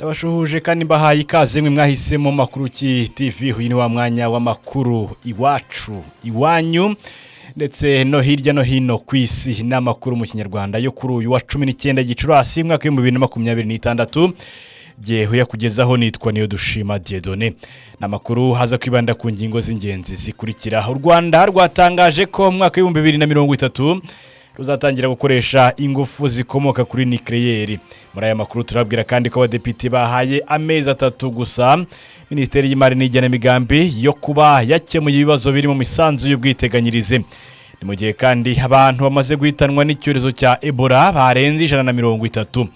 Ndabashuhuje kandi mbahaye ikaze mwe mwahisemo makuru ki TV uyu ni wa mwanya w'amakuru iwacu iwanyu ndetse no hirya no hino kwisi n'amakuru mu Kinyarwanda yo kuri uyu wa 19 Gicurasi mwaka wa 2026 Jehuya kugezaho nitwa niyo dushima Dieudonné namakuru haza kwibanda ku ngingo z'ingenzi zikurikira. U Rwanda rwatangaje ko mwaka wa 2030 ruzatangira gukoresha ingufu zikomoka kuri nucleaire. Muri aya makuru turabwira kandi ko abadepite bahaye amezi 3 gusa Ministeri y'Imari n'Igenamigambi yo kuba yakemuye ibibazo biri mu misanzu y'ubwiteganyirize. Ni mu gihe kandi abantu bamaze guhitanwa n'icyorezo cya Ebola barenze 130.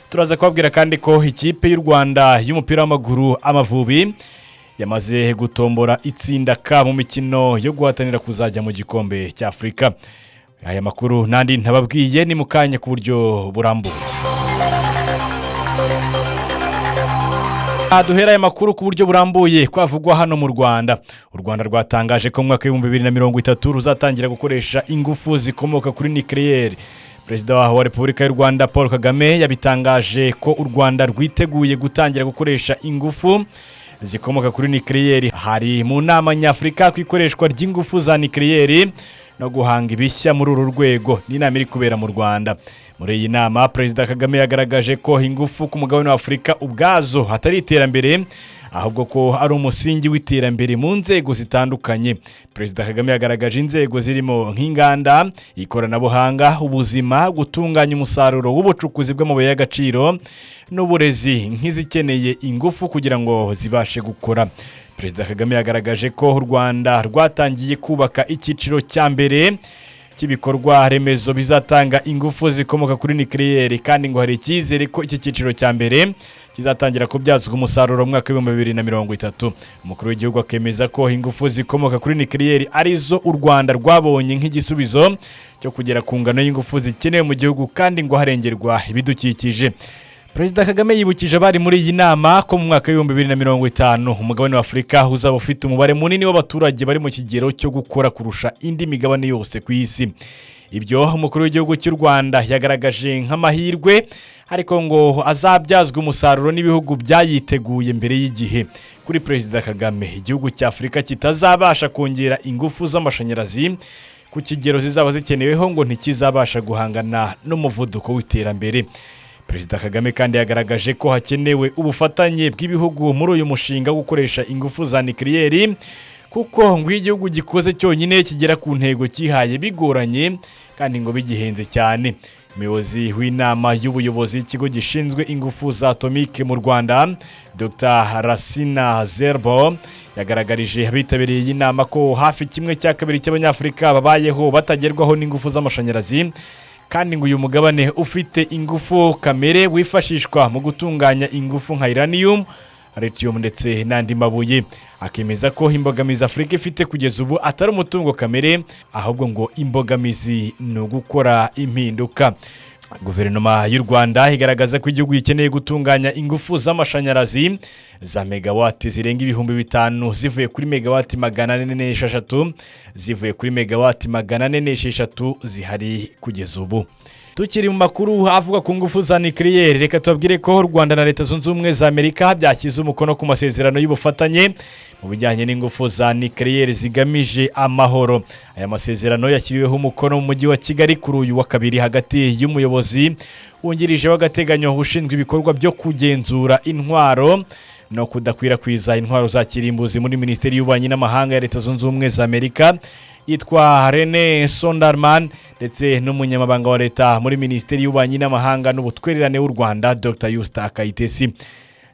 Turaza kubabwira kandi ko ikipe y'u Rwanda y'umupira w'amaguru Amavubi yamaze gutombora itsinda ka mu mikino yo guhatanira kuzajya mu gikombe cya Afrika. Aya makuru nandi ntababwiye ni mukanya ku buryo burambuye. Duhera aya makuru ku buryo burambuye kwavugwa hano mu Rwanda. U Rwanda rwatangaje ko mwaka wa 2030 ruzatangira gukoresha ingufu zikomoka kuri nucleaire. Perezida wa Repubulika y'u Rwanda Paul Kagame yabitangaje ko u Rwanda rwiteguye gutangira gukoresha ingufu zikomoka kuri nucleaire. Hari mu nama nyafrika kwikoreshwa ry'ingufu za nucleaire no guhanga ibishya muri uru rwego n'inama iri kubera mu Rwanda. Muri iyi nama Perezida Kagame yagaragaje ko ingufu ku mugabane wa Afrika ubwazo hatari iterambere ahubwo ko ari umusingi w'iterambere mu nzego zitandukanye. Perezida Kagame yagaragaje inzego zirimo nk'inganda, ikoranabuhanga, ubuzima, gutunganya umusaruro w'ubucukuzi bw'amabuye y'agaciro n'uburezi nk'izikeneye ingufu kugira ngo zibashe gukora. Perezida Kagame yagaragaje ko u Rwanda rwatangiye kubaka icyiciro cya mbere cy'ibikorwa remezo bizatanga ingufu zikomoka kuri nucleaire kandi ngo hari icyizere ko iki cyiciro cya mbere kizatangira kubyazwa umusaruro mu mwaka wa 2030. Umukuru w'igihugu akemeza ko ingufu zikomoka kuri nucleaire arizo u Rwanda rwabonye nk'igisubizo cyo kugera ku ngano y'ingufu zikenewe mu gihugu kandi ngo harengerwa ibidukikije. Perezida Kagame yibukije abari muri iyi nama ko mu mwaka wa 2050 umugabane wa Afrika uzaba ufite umubare munini w'abaturage bari mu kigero cyo gukora kurusha indi migabane yose ku isi. Ibyo umukuru w'igihugu cy'u Rwanda yagaragaje nk'amahirwe ariko ngo azabyazwa umusaruro n'ibihugu byayiteguye mbere y'igihe. Kuri Perezida Kagame igihugu cya Afrika kitazabasha kongera ingufu z'amashanyarazi ku kigero zizaba zikeneweho ngo ntikizabasha guhangana n'umuvuduko w'iterambere. Perezida Kagame kandi yagaragaje ko hakenewe ubufatanye bw'ibihugu muri uyu mushinga wo gukoresha ingufu za nucleaire kuko ngo igihugu gikoze cyonyine kigera ku ntego kihaye bigoranye kandi ngo bigihenze cyane. Umuyobozi w'inama y'ubuyobozi y'ikigo gishinzwe ingufu za atomike mu Rwanda Dr. Rasina Zerbo yagaragarije abitabiriye iyi nama ko hafi kimwe cya kabiri cy'abanyafrika babayeho batagerwaho n'ingufu z'amashanyarazi kandi ngo uyu mugabane ufite ingufu kamere wifashishwa mu gutunganya ingufu nka uranium, lithium ndetse n'andi mabuye. Akemeza ko imbogamizi Afrika ifite kugeza ubu atari umutungo kamere ahubwo ngo imbogamizi no gukora impinduka. Guverinoma y'u Rwanda igaragaza ko igihugu gikeneye gutunganya ingufu z'amashanyarazi za megawati zirenga 5,000 zivuye kuri megawati 446 zivuye kuri megawati 446 zihari kugeza ubu. Tukiri mu makuru avuga ku ngufu za nucleaire, reka tubabwire ko u Rwanda na Leta Zunze Ubumwe za Amerika byashyize umukono ku masezerano y'ubufatanye mu bijyanye n'ingufu za nucleaire zigamije amahoro. Aya masezerano yashyiriweho umukono mu mujyi wa Kigali kuri uyu wa kabiri hagati y'umuyobozi wungirije w'agateganyo ushinzwe ibikorwa byo kugenzura intwaro no kudakwirakwiza intwaro za kirimbuzi muri Minisiteri y'Ububanyi n'Amahanga ya Leta Zunze Ubumwe za Amerika yitwa Rene Sonderman ndetse n'umunyamabanga wa leta muri Minisiteri y'Ububanyi n'Amahanga n'ubutwererane w'u Rwanda Dr. Yusta Kayitesi.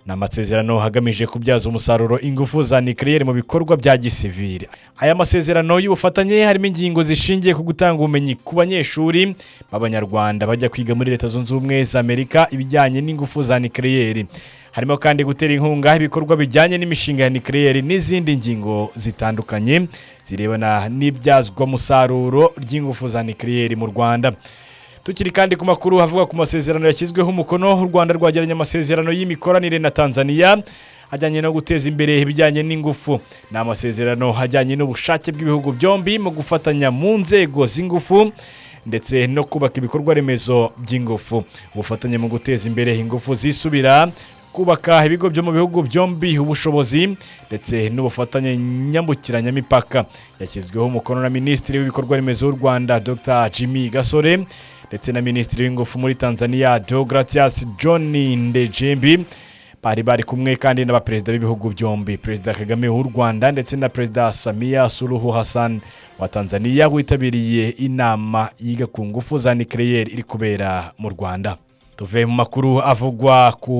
N'amasezerano hagamije kubyaza umusaruro ingufu za nucleaire mu bikorwa bya gisivili. Aya masezerano y'ubufatanye harimo ingingo zishingiye ku gutanga ubumenyi ku banyeshuri b'Abanyarwanda bajya kwiga muri Leta Zunze Ubumwe za Amerika ibijyanye n'ingufu za nucleaire. Harimo kandi gutera inkunga ibikorwa bijyanye n'imishinga ya nucleaire n'izindi ngingo zitandukanye zirebana n'ibyazwa musaruro ry'ingufu za nucleaire mu Rwanda. Tukiri kandi ku makuru havuga ku masezerano yashyizweho umukono. U Rwanda rwagiranye amasezerano y'imikoranire na Tanzania ajyanye no guteza imbere ibijyanye n'ingufu. Na amasezerano ajyanye n'ubushake bw'ibihugu byombi mu gufatanya mu nzego z'ingufu ndetse no kubaka ibikorwa remezo by'ingufu. Ubufatanye mu guteza imbere ingufu zisubira kubaka ibigo byo mu bihugu byombi ubushobozi ndetse n'ubufatanye nyambukiranyamipaka yashyizweho umukono na Minisitiri w'ibikorwa remezo w'u Rwanda Dr Jimmy Gasore ndetse na Minisitiri w'ingufu muri Tanzania Deogratias John Ndejembi. Bari kumwe kandi n'abaperezida b'ibihugu byombi, Perezida Kagame w'u Rwanda ndetse na Perezida Samia Suluhu Hassan wa Tanzania witabiriye inama yiga ku ngufu za nucleaire iri kubera mu Rwanda. Tuve mu makuru avugwa ku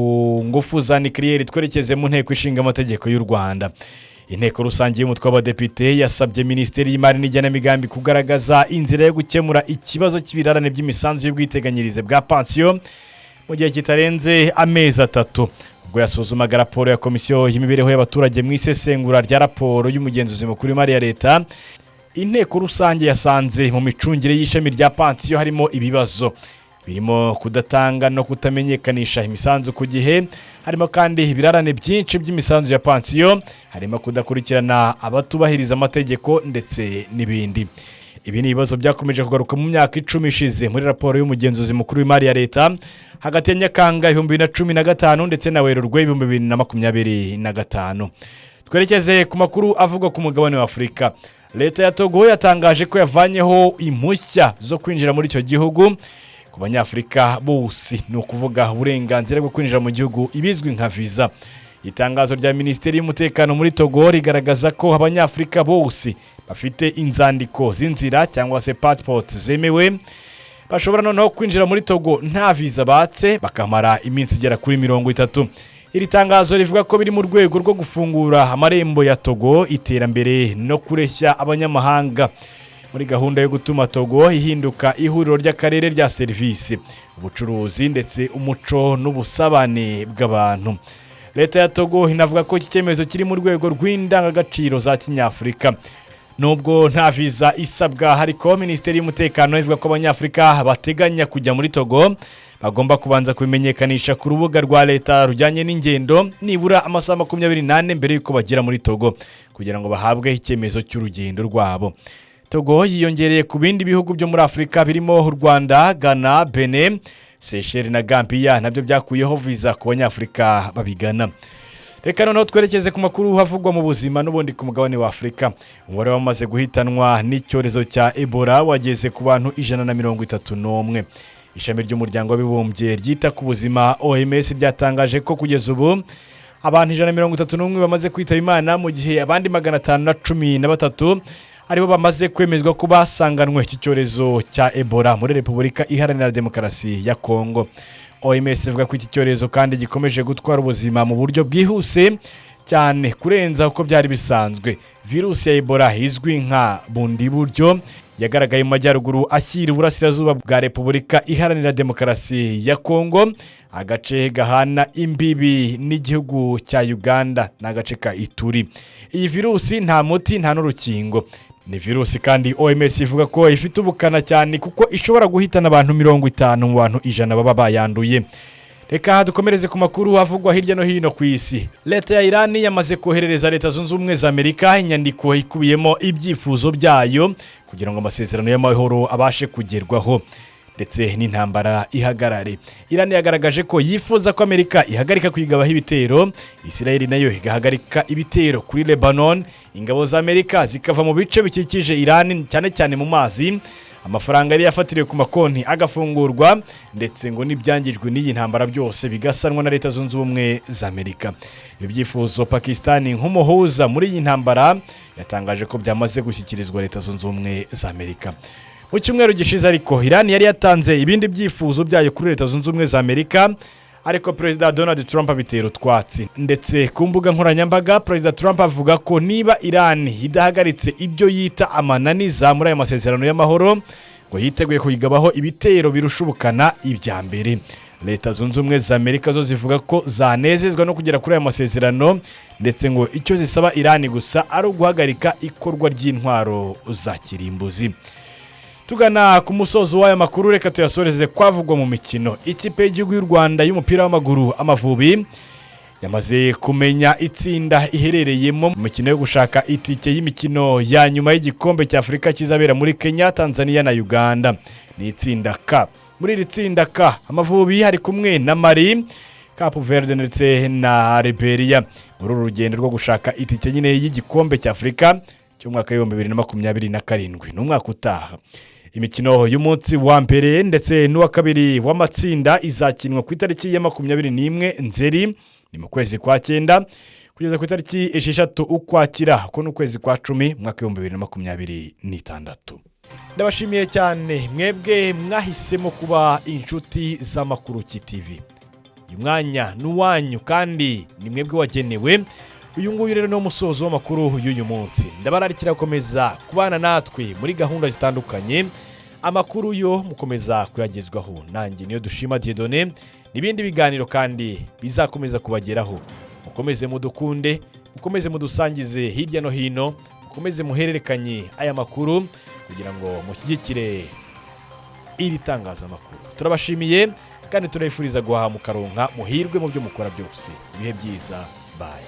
ngufu za nucleaire twerekeze mu nteko ishinga amategeko y'u Rwanda. Inteko rusange y'umutwe w'abadepite yasabye Minisiteri y'Imari n'Igenamigambi kugaragaza inzira yo gukemura ikibazo cy'ibirarane by'imisanzu y'ubwiteganyirize bwa pension mu gihe kitarenze amezi 3. Ubwo yasuzumaga raporo ya komisiyo y'imibereho y'abaturage mu isesengura rya raporo y'umugenzuzi mukuru w'imari ya leta, inteko rusange yasanze mu micungire y'ishami rya pension harimo ibibazo birimo kudatanga no kutamenyekanisha imisanzu ku gihe, harimo kandi ibirarane byinshi by'imisanzu ya pension, harimo kudakurikirana abatubahiriza amategeko ndetse n'ibindi. Ibi ni ibibazo byakomeje kugaruka mu myaka 10 ishize muri raporo y'umugenzuzi mukuru w'imari ya leta hagati ya Nyakanga 2015 ndetse na Werurwe 2025. Twerekeze ku makuru avuga ku mugabane wa Afrika. Leta ya Togo yatangaje ko yavanyeho impushya zo kwinjira muri icyo gihugu ku banyafrika bose, ni ukuvuga uburenganzira bwo kwinjira mu gihugu ibizwi nka visa. Itangazo rya Minisiteri y'Umutekano muri Togo rigaragaza ko abanyafrika bose bafite inzandiko z'inzira cyangwa se passport zemewe bashobora noneho kwinjira muri Togo nta visa batse bakamara iminsi igera kuri 30. Iri tangazo rivuga ko biri mu rwego rwo gufungura amarembo ya Togo iterambere no kureshya abanyamahanga muri gahunda yo gutuma Togo ihinduka ihuriro ry'akarere rya serivisi, ubucuruzi ndetse umuco n'ubusabane bw'abantu. Leta ya Togo inavuga ko iki cyemezo kiri mu rwego rw'indangagaciro za Kinyafrika. Nubwo nta visa isabwa, hariko Minisiteri y'Umutekano ivuga ko abanyafrika bateganya kujya muri Togo bagomba kubanza kubimenyekanisha ku rubuga rwa leta rujyanye n'ingendo nibura amasaha 28 mbere yuko bagera muri Togo kugira ngo bahabwe icyemezo cy'urugendo rwabo. Togo yiyongereye ku bindi bihugu byo muri Afrika birimo u Rwanda, Ghana, Benin, Seychelles na Gambia nabyo byakuyeho visa ku banyafrika babigana. Reka noneho twerekeze ku makuru havugwa mu buzima n'ubundi ku mugabane wa Afrika. Umubare wamaze guhitanwa n'icyorezo cya Ebola wageze ku bantu 131. Ishami ry'umuryango w'abibumbye ryita ku buzima OMS ryatangaje ko kugeza ubu abantu 131 bamaze kwitaba Imana, mu gihe abandi 513 aribo bamaze kwemezwa ko basanganwe iki cyorezo cya Ebola muri Repubulika Iharanira Demokarasi ya Kongo. OMS ivuga ko iki cyorezo kandi gikomeje gutwara ubuzima mu buryo bwihuse cyane kurenza uko byari bisanzwe. Virusi ya Ebola izwi nka bundi buryo yagaragaye mu majyaruguru ashyira uburasirazuba bwa Repubulika Iharanira Demokarasi ya Kongo, agace gahana imbibi n'igihugu cya Uganda n'agace ka Ituri. Iyi virusi nta muti nta n'urukingo. Ni virusi kandi OMS ivuga ko ifite ubukana cyane kuko ishobora guhitana abantu 50 mu bantu 100 baba bayanduye. Reka dukomereze ku makuru avugwa hirya no hino ku isi. Leta ya Iran yamaze koherereza Leta Zunze Ubumwe za Amerika inyandiko ikubiyemo ibyifuzo byayo kugira ngo amasezerano y'amahoro abashe kugerwaho ndetse n'intambara ihagarare. Iran yagaragaje ko yifuza ko Amerika ihagarika kwigabaho ibitero, Israel nayo igahagarika ibitero kuri Lebanon, ingabo za Amerika zikava mu bice bikikije Iran cyane cyane mu mazi, amafaranga yari yafatiriwe ku makonti agafungurwa ndetse ngo nibyangijwe n'iyi ntambara byose bigasanwa na Leta Zunze Ubumwe za Amerika. Ibyifuzo Pakistan nk'umuhuza muri iyi ntambara yatangaje ko byamaze gushyikirizwa Leta Zunze Ubumwe za Amerika. Mu cyumweru gishize ariko Iran yari yatanze ibindi byifuzo byayo kuri Leta Zunze Ubumwe za Amerika, ariko Perezida Donald Trump abitera utwatsi. Ndetse ku mbuga nkoranyambaga Perezida Trump avuga ko niba Iran idahagaritse ibyo yita amananiza muri aya masezerano y'amahoro ngo yiteguye kuyigabaho ibitero birushubukana ibya mbere. Leta Zunze Ubumwe za Amerika zo zivuga ko zanezezwa no kugera kuri aya masezerano ndetse ngo icyo zisaba Iran gusa ari uguhagarika ikorwa ry'intwaro za kirimbuzi. Tugana ku musozo w'aya makuru, reka tuyasoreze kwavugwa mu mikino. Ikipe y'igihugu y'u Rwanda y'umupira w'amaguru Amavubi yamaze kumenya itsinda iherereyemo mu mikino yo gushaka itike y'imikino ya nyuma y'igikombe cya Afrika kizabera muri Kenya, Tanzania na Uganda. Ni itsinda K. Muri iri tsinda K Amavubi hari kumwe na Mali, Cape Verde ndetse na Liberia muri uru rugendo rwo gushaka itike nyine y'igikombe cy'Afrika cy'umwaka wa 2027 n'umwaka utaha. Imikino y'umunsi wa mbere ndetse n'uwa kabiri w'amatsinda izakinwa ku itariki ya 21 Nzeri ni mu kwezi kwa 9 kugeza ku itariki 6 Ukwakira ko n'ukwezi kwa 10 mwaka wa 2026. Ndabashimiye cyane mwebwe mwahisemo kuba inshuti z'Amakuru TV. Uyu mwanya n'uwanyu kandi ni mwebwe wagenewe. Uyu nguyu rero no musozo w'amakuru y'uyu munsi. Ndabararikira komeza kubana natwe muri gahunda zitandukanye. Amakuru yo mukomeza kuyagezwaho nanjye niyo dushima Dieudonné, nibindi biganiro kandi bizakomeza kubageraho. Mukomeze mudukunde, mukomeze mudusangize hirya no hino, mukomeze muhererekanye aya makuru kugira ngo mushyigikire iri tangazamakuru. Turabashimiye kandi turayifuriza guhaha mukaronka muhirwe mu byo mukora byose. Ibihe byiza. Bye.